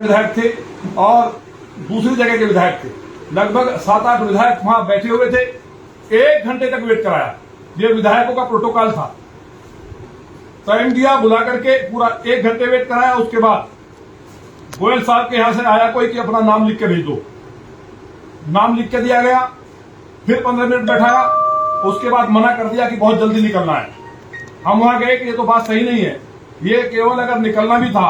विधायक थे और दूसरी जगह के विधायक थे। लगभग 7-8 विधायक वहां बैठे हुए थे। 1 घंटे तक वेट कराया। ये विधायकों का प्रोटोकॉल था। टाइम दिया, बुला करके पूरा 1 घंटे वेट कराया। उसके बाद गोयल साहब के यहां से आया कोई कि अपना नाम लिख के भेज दो। नाम लिख के दिया गया। फिर 15 मिनट बैठाया। उसके बाद मना कर दिया कि बहुत जल्दी निकलना है। हम वहां गए कि ये तो बात सही नहीं है। ये केवल अगर निकलना भी था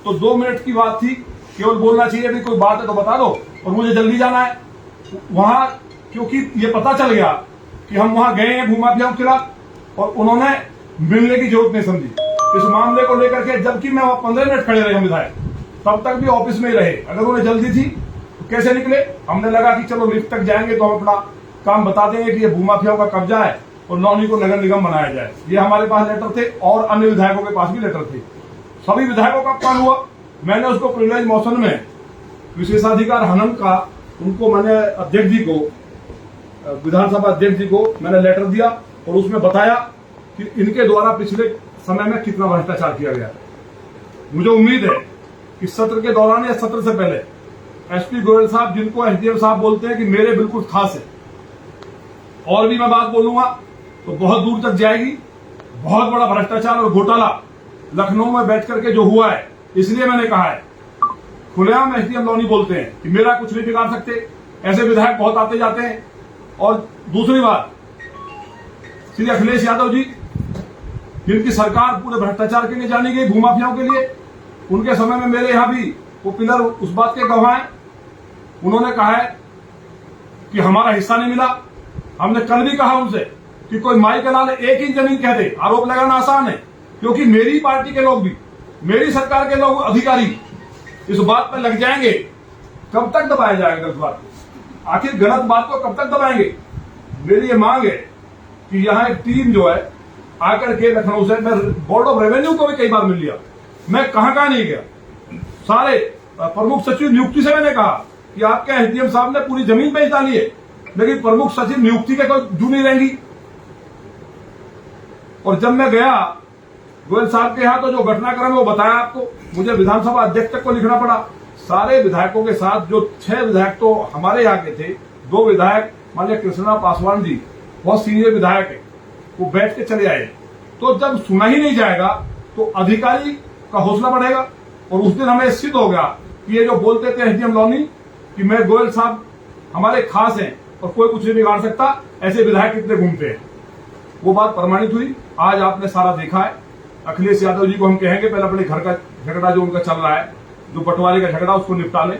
तो 2 मिनट की बात थी। केवल बोलना चाहिए भी कोई बात है तो बता दो और मुझे जल्दी जाना है वहां, क्योंकि ये पता चल गया कि हम वहां गए हैं भूमाफियाओं के खिलाफ और उन्होंने मिलने की जरूरत नहीं समझी इस मामले को लेकर के। जबकि मैं वहां 15 मिनट खड़े रहे हम विधायक, तब तक भी ऑफिस में ही रहे। अगर उन्हें जल्दी थी तो कैसे निकले? हमने लगा कि चलो लिफ्ट तक जाएंगे तो हम अपना काम बता देंगे कि ये भूमाफियाओं का कब्जा है और नौनी को नगर निगम बनाया जाए। ये हमारे पास लेटर थे और अन्य विधायकों के पास भी लेटर थे। सभी विधायकों का अपमान हुआ। मैंने उसको प्रिविलेज मोशन में विशेषाधिकार हनन का उनको मैंने अध्यक्ष जी को, विधानसभा अध्यक्ष जी को मैंने लेटर दिया और उसमें बताया कि इनके द्वारा पिछले समय में कितना भ्रष्टाचार किया गया। मुझे उम्मीद है कि सत्र के दौरान या सत्र से पहले एसपी गोयल साहब, जिनको एसडीएम साहब बोलते हैं, कि मेरे बिल्कुल खास है, और भी मैं बात बोलूंगा तो बहुत दूर तक जाएगी। बहुत बड़ा भ्रष्टाचार और घोटाला लखनऊ में बैठ करके जो हुआ है, इसलिए मैंने कहा है, खुलेआम एसडीएम लॉनी बोलते हैं कि मेरा कुछ नहीं बिगाड़ सकते। ऐसे विधायक बहुत आते जाते हैं। और दूसरी बात, श्री अखिलेश यादव जी, जिनकी सरकार पूरे भ्रष्टाचार के लिए जानी गई, भूमाफियाओं के लिए, उनके समय में मेरे यहां भी वो पिलर उस बात के गवाह हैं। उन्होंने कहा है कि हमारा हिस्सा नहीं मिला। हमने कल भी कहा उनसे कि कोई माई का लाल 1 इंच जमीन कह दे, आरोप लगाना आसान है, क्योंकि मेरी पार्टी के लोग भी, मेरी सरकार के लोग, अधिकारी इस बात पर लग जाएंगे। कब तक दबाया जाएगा गलत बात? आखिर गलत बात को कब तक दबाएंगे? मेरी ये मांग है कि यहां एक टीम जो है आकर के लखनऊ से, मैं बोर्ड ऑफ रेवेन्यू को भी कई बार मिल लिया, मैं कहां नहीं गया। सारे प्रमुख सचिव नियुक्ति से मैंने कहा कि आपके एसडीएम साहब ने पूरी जमीन बेच डाली है, लेकिन प्रमुख सचिव नियुक्ति के कोई जू नहीं रहेंगी। और जब मैं गया गोयल साहब के यहां तो जो घटनाक्रम है वो बताया आपको। मुझे विधानसभा अध्यक्ष तक को लिखना पड़ा। सारे विधायकों के साथ, जो 6 विधायक तो हमारे यहाँ के थे, 2 विधायक मान लिया कृष्णा पासवान जी, बहुत सीनियर विधायक है, वो बैठ के चले आए। तो जब सुना ही नहीं जाएगा तो अधिकारी का हौसला बढ़ेगा। और उस दिन हमें सिद्ध हो गया कि ये जो बोलते थे एसडीएम लॉनी कि मैं गोयल साहब हमारे खास हैं और कोई कुछ नहीं बिगाड़ सकता, ऐसे विधायक कितने घूमते हैं, वो बात प्रमाणित हुई। आज आपने सारा देखा है। अखिलेश यादव जी को हम कहेंगे पहले अपने घर का झगड़ा जो उनका चल रहा है, जो बंटवारे का झगड़ा, उसको निपटा लें।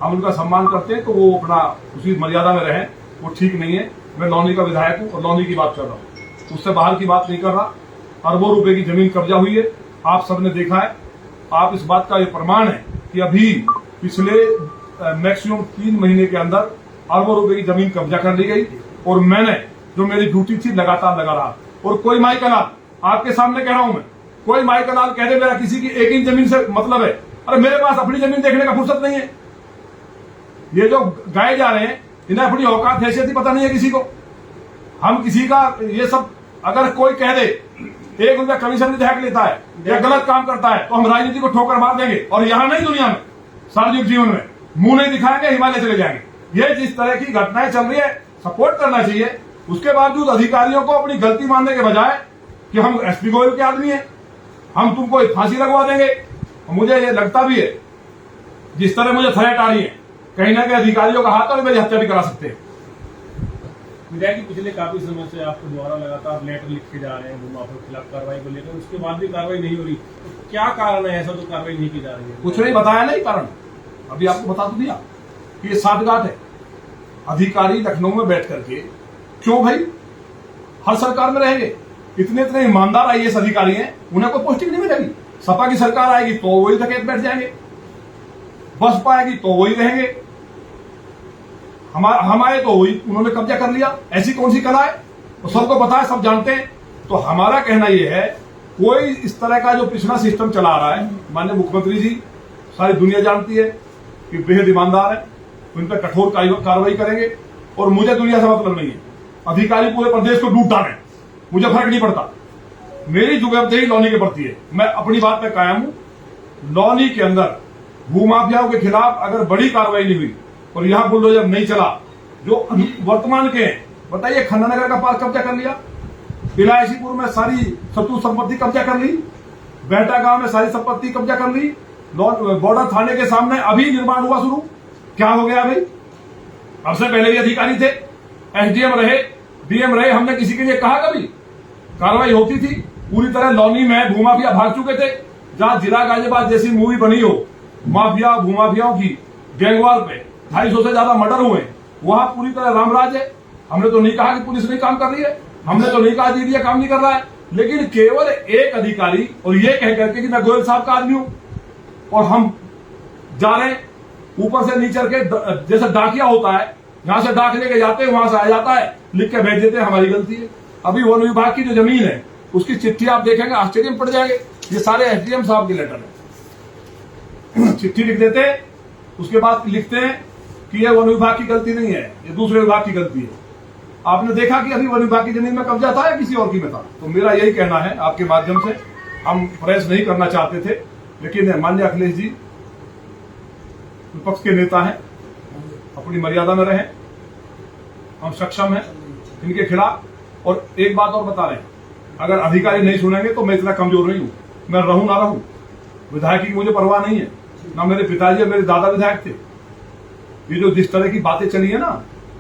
हम उनका सम्मान करते हैं तो वो अपना उसी मर्यादा में रहें, वो ठीक नहीं है। मैं लौनी का विधायक हूं और लौनी की बात कर रहा हूं, उससे बाहर की बात नहीं कर रहा। अरबों रुपए की जमीन कब्जा हुई है, आप सबने देखा है। आप इस बात का ये प्रमाण है कि अभी पिछले मैक्सिमम 3 महीने के अंदर अरबों रुपए की जमीन कब्जा कर ली गई और मैंने जो मेरी ड्यूटी थी लगातार लगा रहा। और कोई माई का लाल, आपके सामने कह रहा हूं मैं, कोई माई का लाल कह दे मेरा किसी की 1 इंच जमीन से मतलब है, अरे मेरे पास अपनी जमीन देखने का फुर्सत नहीं है। ये जो गाए जा रहे हैं, इन्हें अपनी औकात हैसियत ही पता नहीं है किसी को। हम किसी का ये सब, अगर कोई कह दे 1 रुपया कमीशन विधायक लेता है या गलत काम करता है तो हम राजनीति को ठोकर मार देंगे। और यहां नहीं, दुनिया में, सार्वजनिक जीवन में मुंह नहीं दिखाएंगे, हिमालय चले जाएंगे। ये जिस तरह की घटनाएं चल रही है, सपोर्ट करना चाहिए। उसके बावजूद अधिकारियों को अपनी गलती मानने के बजाय कि हम एसपी गोयल के आदमी हैं, हम तुमको फांसी लगवा देंगे। मुझे ये लगता भी है, जिस तरह मुझे थ्रेट आ रही है, कहीं ना कहीं अधिकारियों का हाथ और मेरी हत्या भी करा सकते हैं। विधायक जी, पिछले काफी समय से आपके द्वारा लगातार लेटर लिखे जा रहे हैं भूमाफियों के खिलाफ कार्रवाई को लेकर, उसके बाद भी कार्रवाई नहीं हो रही, तो क्या कारण है ऐसा जो कार्रवाई नहीं की जा रही है? कुछ नहीं बताया, नहीं कारण अभी आपको बता तो दिया कि ये साठगांठ है। अधिकारी लखनऊ में बैठ करके, क्यों भाई हर सरकार में रहेंगे? इतने इतने ईमानदार आईएएस अधिकारी हैं, उन्हें कोई पोस्टिंग नहीं मिलेगी। सपा की सरकार आएगी तो वही धकेत बैठ जाएंगे, बसपा आएगी तो वही रहेंगे, हम आए तो वही उन्होंने कब्जा कर लिया। ऐसी कौन सी कला है? तो सबको पता है, सब जानते हैं। तो हमारा कहना यह है, कोई इस तरह का जो पिछड़ा सिस्टम चला रहा है, माननीय मुख्यमंत्री जी, सारी दुनिया जानती है कि बेहद ईमानदार है, उन पर कठोर कार्रवाई करेंगे। और मुझे दुनिया से मतलब नहीं है, अधिकारी पूरे प्रदेश को लूट डालें, मुझे फर्क नहीं पड़ता। मेरी जुगबंदी लौनी के प्रति है, मैं अपनी बात पे कायम हूं। लौनी के अंदर भूमाफियाओं के खिलाफ अगर बड़ी कार्रवाई नहीं हुई और यहां बुलडोजर नहीं चला, जो वर्तमान के हैं, बताइए खन्ना नगर का पार्क कब्जा कर लिया, इलायचीपुर में सारी शत्रु संपत्ति कब्जा कर ली, बेहटा गांव में सारी संपत्ति कब्जा कर ली, बॉर्डर थाने के सामने अभी निर्माण हुआ शुरू। क्या हो गया भाई? अब से पहले भी अधिकारी थे, एसडीएम रहे, डीएम रहे, हमने किसी के लिए कहा कभी? कार्रवाई होती थी। पूरी तरह लौनी में भूमाफिया भाग चुके थे। जहां जिला गाजियाबाद जैसी मूवी बनी हो, माफिया भूमाफियाओं की गैंगवार पे 250 से ज्यादा मर्डर हुए, वहां पूरी तरह रामराज है। हमने तो नहीं कहा कि पुलिस नहीं काम कर रही है, हमने तो नहीं कहा दीदिया काम नहीं कर रहा है, लेकिन केवल एक अधिकारी और ये कह करके कि मैं गोयल साहब का आदमी हूं और हम जा रहे हैं ऊपर से नीचे के, जैसे डाकिया होता है, जहां से डाक लेके जाते हैं वहां से आ जाता है, लिख के भेज देते हैं, हमारी गलती है। अभी वन विभाग की जो जमीन है उसकी चिट्ठी आप देखेंगे, आश्चर्य में पड़ जाएंगे। ये सारे एसडीएम साहब के लेटर है। चिट्ठी लिख देते हैं, उसके बाद लिखते हैं कि ये वन विभाग की गलती नहीं है, ये दूसरे विभाग की गलती है। आपने देखा कि अभी वन विभाग की जमीन में कब्जा था या किसी और की में था? तो मेरा यही कहना है आपके माध्यम से, हम प्रेस नहीं करना चाहते थे, लेकिन माननीय अखिलेश जी विपक्ष के नेता हैं, अपनी मर्यादा में रहें, हम सक्षम हैं इनके खिलाफ। और एक बात और बता रहे हैं, अगर अधिकारी नहीं सुनेंगे तो मैं इतना कमजोर नहीं हूं, मैं रहूं ना रहूं, विधायक की मुझे परवाह नहीं है, ना मेरे पिताजी और मेरे दादा विधायक थे। ये जो जिस तरह की बातें चली है ना,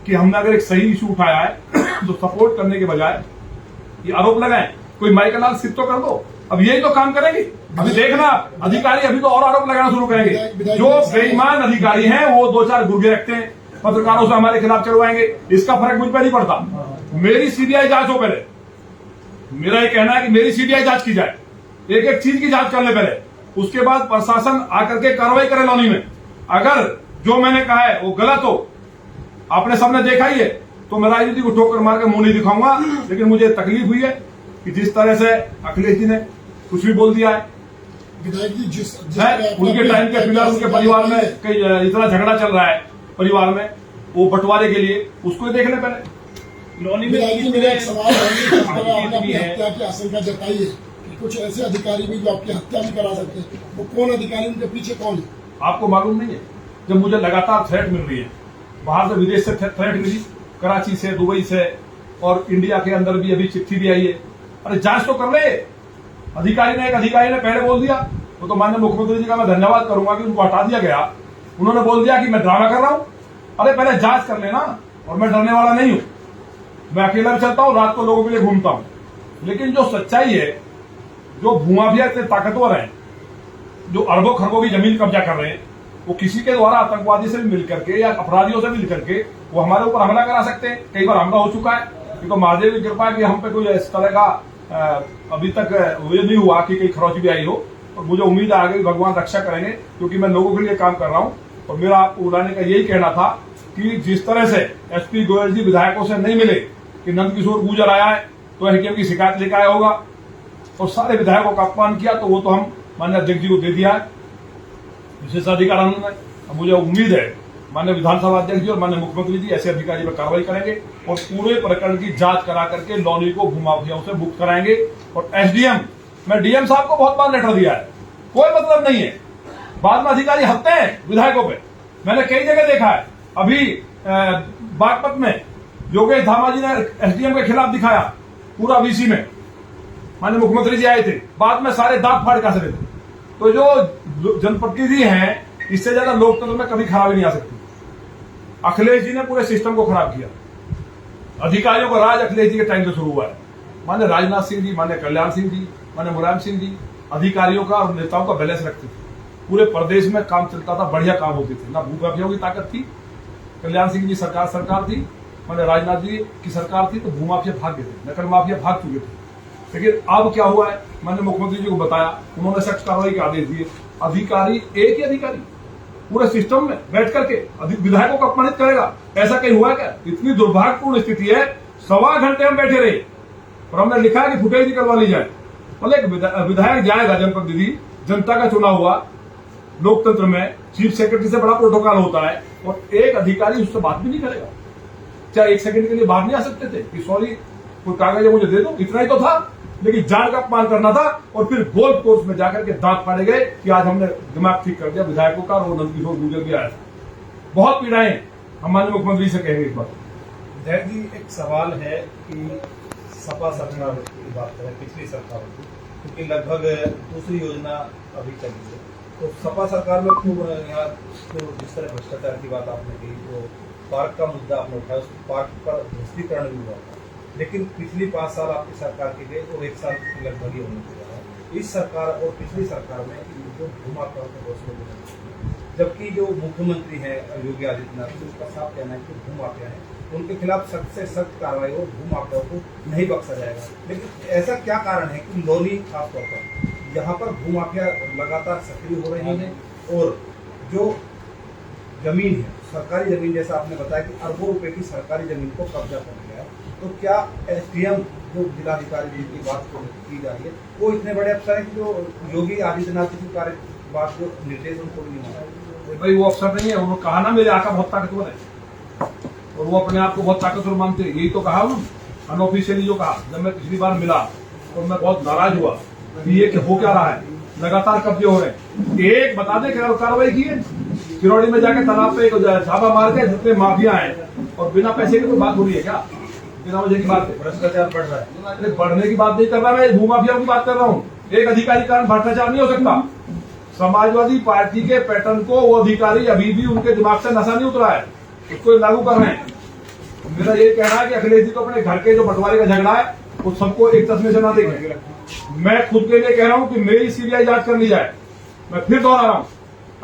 कि हमने अगर एक सही इशू उठाया है तो सपोर्ट करने के बजाय ये आरोप लगाए, कोई माइकल लाल सिद्ध तो कर दो। अब यही तो काम करेंगे। अभी देखना अधिकारी अभी तो और आरोप लगाना शुरू करेंगे। जो बेईमान अधिकारी हैं वो 2-4 गुर्गे रखते हैं, पत्रकारों से हमारे खिलाफ चढ़वाएंगे, इसका फर्क मुझ पर नहीं पड़ता। मेरी सीबीआई जांच हो पहले, मेरा ये कहना है कि मेरी सीबीआई जांच की जाए, एक एक चीज की जांच कर ले पहले, उसके बाद प्रशासन आकर के कार्रवाई करे लौनी में। अगर जो मैंने कहा है वो गलत हो, आपने सबने देखा ही है, तो मैं राजनीति को ठोकर मार के मुंह नहीं दिखाऊंगा। लेकिन मुझे तकलीफ हुई है कि जिस तरह से अखिलेश जी ने कुछ भी बोल दिया है विधायक जी, जिस उनके टाइम के फिलहाल उनके परिवार में कई इतना झगड़ा चल रहा है परिवार में, वो बंटवारे के लिए, उसको देखने पहले। लौनी में विधायक जी, मेरा एक सवाल है कि जिस तरह आपने अपनी है। हत्या की आशंका जताई है कि कुछ ऐसे अधिकारी भी जो आपकी हत्या भी करा सकते हैं, वो कौन अधिकारी, उनके पीछे कौन है? आपको मालूम नहीं है? जब मुझे लगातार थ्रेट मिल रही है, बाहर से विदेश से थ्रेट मिली, कराची से, दुबई से, और इंडिया के अंदर भी अभी चिट्ठी भी आई है। अरे जांच तो कर ले। अधिकारी ने, एक अधिकारी ने पहले बोल दिया, तो माननीय मुख्यमंत्री जी का मैं धन्यवाद करूंगा कि उनको हटा दिया गया। उन्होंने बोल दिया कि मैं ड्रामा कर रहा हूं। अरे पहले जांच कर लेना। और मैं डरने वाला नहीं हूं, मैं अकेला भी चलता हूं, रात को लोगों के लिए घूमता हूं। लेकिन जो सच्चाई है, जो भूमाफिया इतने ताकतवर हैं, जो अरबों खरबों की जमीन कब्जा कर रहे हैं, वो किसी के द्वारा आतंकवादी से भी मिलकर के या अपराधियों से भी मिलकर के वो हमारे ऊपर हमला करा सकते हैं। कई बार हमला हो चुका है। ये तो महादेव की कृपा है कि हम पे कोई इस तरह का अभी तक ये नहीं हुआ कि कहीं खरोच भी आई हो। और मुझे उम्मीद है आगे भगवान रक्षा करेंगे, क्योंकि मैं लोगों के लिए काम कर रहा हूं। और मेरा आपको बुलाने का यही कहना था कि जिस तरह से एसपी गोयल जी विधायकों से नहीं मिले कि नंदकिशोर गुर्जर आया है तो एसडीएम की शिकायत लेकर आया होगा, और सारे विधायकों का अपमान किया, तो वो तो हम माननीय अध्यक्ष जी को दे दिया है विशेषाधिकार ने। मुझे उम्मीद है माननीय विधानसभा अध्यक्ष जी और माननीय मुख्यमंत्री जी ऐसे अधिकारी पर कार्रवाई करेंगे और पूरे प्रकरण की जांच करा करके लौनी को भूमाफियाओं से मुक्त कराएंगे। और एसडीएम, मैं डीएम साहब को बहुत बार लेटर दिया है, कोई मतलब नहीं है। बाद में अधिकारी हंसते हैं विधायकों पे, मैंने कई जगह देखा है। अभी बागपत में योगेश धामा जी ने एसडीएम के खिलाफ दिखाया पूरा वीसी में, माननीय मुख्यमंत्री जी आए थे, बाद में सारे दांत फाड़ का थे। तो जो जनप्रतिनिधि हैं, इससे ज्यादा लोकतंत्र में कभी खराबी नहीं आ सकती। अखिलेश जी ने पूरे सिस्टम को खराब किया। अधिकारियों का राज अखिलेश जी के टाइम से शुरू हुआ है। माननीय राजनाथ सिंह जी, माननीय कल्याण सिंह जी, माननीय मुलायम सिंह जी अधिकारियों का और नेताओं का बैलेंस रखते थे। पूरे प्रदेश में काम चलता था, बढ़िया काम होते थे, ना भूमाफियाओं की ताकत थी। कल्याण सिंह जी सरकार थी, माननीय राजनाथ जी की सरकार थी, तो भूमाफिया भाग गए थे, नकल माफिया भाग चुके थे। लेकिन अब क्या हुआ है, मैंने मुख्यमंत्री जी को बताया, उन्होंने सख्त कार्रवाई के आदेश दिए। अधिकारी, एक ही अधिकारी पूरे सिस्टम में बैठ करके विधायकों को अपमानित करेगा, ऐसा कहीं हुआ क्या? इतनी दुर्भाग्यपूर्ण स्थिति है। 1.25 घंटे हम बैठे रहे और हमने लिखा है कि फुटेज निकलवा ली जाए। मतलब एक विधायक जाएगा, जनप्रतिनिधि, जनता का चुना हुआ, लोकतंत्र में चीफ सेक्रेटरी से बड़ा प्रोटोकॉल होता है, और एक अधिकारी उससे बात भी नहीं करेगा। क्या 1 सेकंड के लिए बाहर नहीं आ सकते थे कि सॉरी कोई कागज मुझे दे दो? इतना ही तो था। लेकिन जान का अपमान करना था और फिर गोल्फ कोर्स में जाकर के दांत फाड़े गए कि आज हमने दिमाग ठीक कर दिया विधायकों का, और नंदकिशोर गुर्जर भी आया था। बहुत पीड़ाएं हम माननीय मुख्यमंत्री से कहेंगे इस बार। विधायक जी, एक सवाल है कि सपा सरकार की बात करें, पिछली सरकार की, क्योंकि लगभग दूसरी योजना अभी चली है, तो सपा सरकार में खूब यहाँ तो जिस तरह भ्रष्टाचार की बात आपने की, तो पार्क का मुद्दा आपने उठाया, उस पार्क पर ध्वस्तीकरण भी हुआ था, लेकिन पिछली 5 साल आपकी सरकार के गए और 1 साल लगभग ही होने को रहा। इस सरकार और पिछली सरकार में जो भूमाफियाओं के हौसले बुलंद, जबकि जो मुख्यमंत्री हैं योगी आदित्यनाथ, उसका साफ कहना है कि भूमाफिया है, उनके खिलाफ सख्त से सख्त कार्रवाई हो, भूमाफियाओं को नहीं बख्शा जाएगा। लेकिन ऐसा क्या कारण है कि लोनी खासतौर पर यहाँ पर भूमाफिया लगातार सक्रिय हो रहे हैं, और जो जमीन है, सरकारी जमीन, जैसा आपने बताया कि अरबों रुपए की सरकारी जमीन को कब्जा कर लिया है, तो क्या एसडीएम जो जिलाधिकारी जिनकी बात की जा रही है, वो इतने बड़े अफसर हैं कि जो योगी आदित्यनाथ की कार्य बात जो निर्देश उनको भी नहीं माना? भाई वो अफसर नहीं है, उन्होंने कहा ना मेरे आका बहुत ताकतवर है, और वो अपने आप को बहुत ताकतवर मानते हैं। यही तो कहा उन्होंने अनऑफिशियली जो कहा। जब मैं पिछली बार मिला तो मैं बहुत नाराज हुआ कि ये हो क्या रहा है, लगातार कब्जे हो रहे हैं। एक बता दें क्या कार्रवाई की है, चिरौड़ी में जाके तालाब पे छापा मार के जितने माफिया हैं, और बिना पैसे की कोई बात हो रही है क्या? बिना वजह की बात है, भ्रष्टाचार बढ़ रहा है। अरे बढ़ने की बात नहीं कर रहा, मैं भूमाफियाओं की बात कर रहा हूँ। एक अधिकारी का कारण भ्रष्टाचार नहीं हो सकता। समाजवादी पार्टी के पैटर्न को वो अधिकारी अभी भी उनके दिमाग से नशा नहीं उतरा है, उसको लागू कर रहे हैं। मेरा ये कहना है कि अखिलेश जी को अपने घर के जो बंटवारे का झगड़ा है वो सबको एक तस्वीर से ना देखें। मैं खुद के लिए कह रहा हूं कि मेरी सीबीआई जांच कर ली जाए। मैं फिर दोहरा रहा हूं,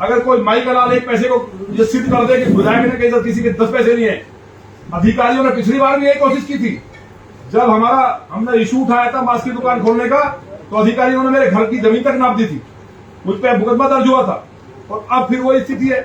अगर कोई माई का लाल एक पैसे को ये सिद्ध कर दे कि विधायक ने कहीं किसी के 10 पैसे नहीं है। अधिकारियों ने पिछली बार भी यही कोशिश की थी, जब हमने इशू उठाया था मास्क की दुकान खोलने का, तो अधिकारियों ने मेरे घर की जमीन तक नाप दी थी, मुझ पर मुकदमा दर्ज हुआ था, और अब फिर वही स्थिति है।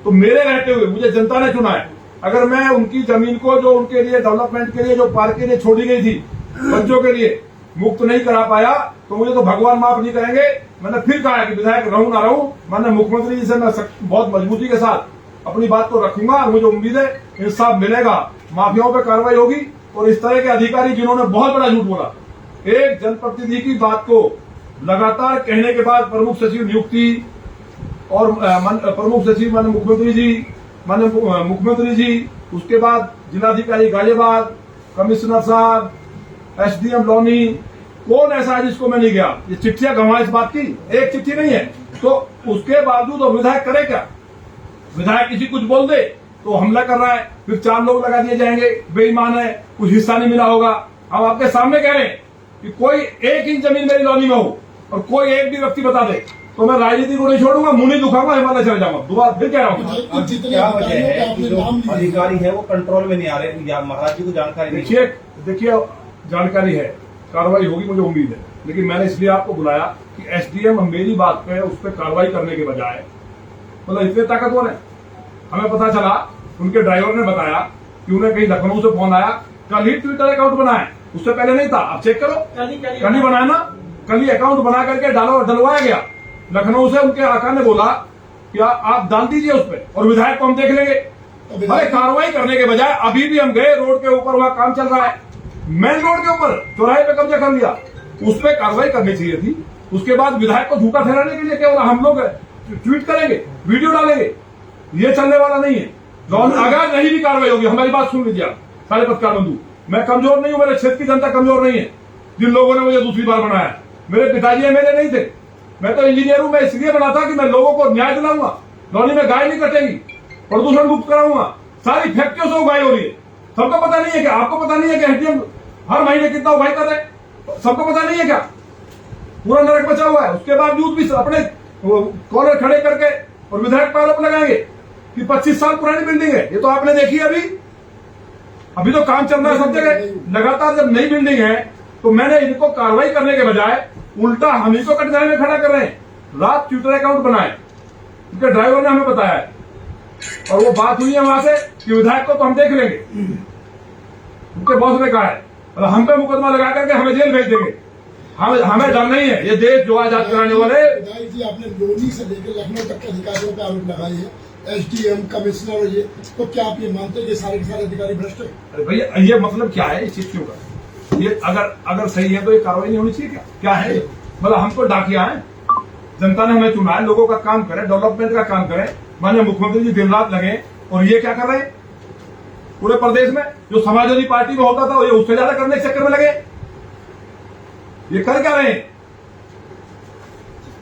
तो मेरे रहते हुए मुझे जनता ने चुना है, अगर मैं उनकी जमीन को जो उनके लिए डेवलपमेंट के लिए जो पार्क के लिए छोड़ी गई थी बच्चों के लिए मुक्त नहीं करा पाया, तो मुझे तो भगवान माफ नहीं करेंगे। मैंने फिर कहा है कि विधायक रहूं ना रहूं, मैंने मुख्यमंत्री जी से मैं बहुत मजबूती के साथ अपनी बात को रखूंगा, और मुझे उम्मीद है इंसाफ मिलेगा, माफियाओं पर कार्रवाई होगी। और इस तरह के अधिकारी जिन्होंने बहुत बड़ा झूठ बोला, एक जनप्रतिनिधि की बात को लगातार कहने के बाद प्रमुख सचिव नियुक्ति और प्रमुख सचिव माननीय मुख्यमंत्री जी, उसके बाद जिलाधिकारी गाजियाबाद, कमिश्नर साहब, एसडीएम लोनी, कौन ऐसा है जिसको मैं नहीं गया? ये चिट्ठियां गंवा इस बात की, एक चिट्ठी नहीं है। तो उसके बावजूद वो विधायक करे क्या? विधायक किसी कुछ बोल दे तो हमला कर रहा है, फिर 4 लोग लगा दिए जाएंगे, बेईमान है, कुछ हिस्सा नहीं मिला होगा। अब आपके सामने कह रहे हैं कि कोई 1 इंच जमीन मेरी लॉनी में हो और कोई एक भी व्यक्ति बता दे तो मैं राजनीति को नहीं छोड़ूंगा, मुंह नहीं दुखाऊंगा, हिमालय चले जाऊंगा। दोबारा फिर कह रहा हूँ, क्या वजह है कि जो अधिकारी है वो कंट्रोल में नहीं आ रहे, या महाराज जी को जानकारी नहीं? देखिए जानकारी है, कार्रवाई होगी मुझे उम्मीद है, लेकिन मैंने इसलिए आपको बुलाया कि एसडीएम मेरी बात पे उस पर कार्रवाई करने के बजाय, मतलब इतने ताकतवर है। हमें पता चला, उनके ड्राइवर ने बताया कि उन्हें कहीं लखनऊ से फोन आया, कल ही ट्विटर अकाउंट बनाया, उससे पहले नहीं था। आप चेक करो, कल ही बनाया ना, कल ही अकाउंट बना करके डलवाया गया। लखनऊ से उनके आका ने बोला कि आप डाल दीजिए उस पर, और विधायक को हम देख लेंगे। अरे कार्रवाई करने के बजाय अभी भी हम गए, रोड के ऊपर वहां काम चल रहा है, मेन रोड के ऊपर चौराहे पे कब्जा कर लिया, उस पर कार्रवाई करनी चाहिए थी। उसके बाद विधायक को झूठा ठहराने के लिए केवल हम लोग ट्वीट करेंगे, वीडियो डालेंगे, ये चलने वाला नहीं है। अगर नहीं भी कार्रवाई होगी, हमारी बात सुन लीजिए आप सारे पत्रकार बंधु, मैं कमजोर नहीं हूं, मेरे क्षेत्र की जनता कमजोर नहीं है। जिन लोगों ने मुझे दूसरी बार बनाया, मेरे पिताजी मेरे नहीं थे, मैं तो इंजीनियर हूं। मैं इसलिए बना था कि मैं लोगों को न्याय दिलाऊंगा, लॉनी में गाय नहीं कटेगी, प्रदूषण मुक्त कराऊंगा, सारी फैक्ट्रियों से उगाई हो रही है। सबको पता नहीं है क्या? आपको पता नहीं है कि एसडीएम हर महीने कितना उगाई कर रहे हैं? सबको पता नहीं है क्या? पूरा नरक बचा हुआ है। उसके बावजूद भी अपने कॉलर खड़े करके और विधायक पर आरोप लगाएंगे कि 25 साल पुरानी बिल्डिंग है। ये तो आपने देखी अभी तो काम चल रहा है सब जगह लगातार। जब नई बिल्डिंग है तो मैंने इनको कार्रवाई करने के बजाय उल्टा हम ही को कटघरे में खड़ा कर रहे हैं। रात ट्विटर अकाउंट बनाए, उनके ड्राइवर ने हमें बताया है, और वो बात हुई है वहां से कि विधायक को तो हम देख लेंगे। उनके बॉस ने कहा है हम पे मुकदमा लगा करके हमें जेल भेज देंगे। हमें डर नहीं है, ये देश जो आजाद कराने वाले। विधायक जी, आपने लोनी से लेकर लखनऊ तक के अधिकारियों पर आरोप लगाए हैं, एसडीएम, कमिश्नर, और ये तो क्या आप ये मानते हैं कि सारे के सारे अधिकारी भ्रष्ट हैं? अरे भैया, ये मतलब क्या है इस चीज का? ये अगर सही है तो ये कार्रवाई नहीं होनी चाहिए क्या? क्या है ये? मतलब हमको डाकिया है, जनता ने हमें चुना है, लोगों का काम करें, डेवलपमेंट का काम करें, माननीय मुख्यमंत्री जी दिन रात लगे, और ये क्या कर रहे हैं पूरे प्रदेश में? जो समाजवादी पार्टी में होता था ये उससे ज्यादा करने के चक्कर में लगे। ये कर क्या रहे हैं?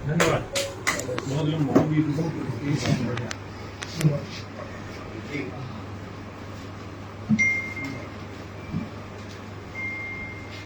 धन्यवाद। बहुत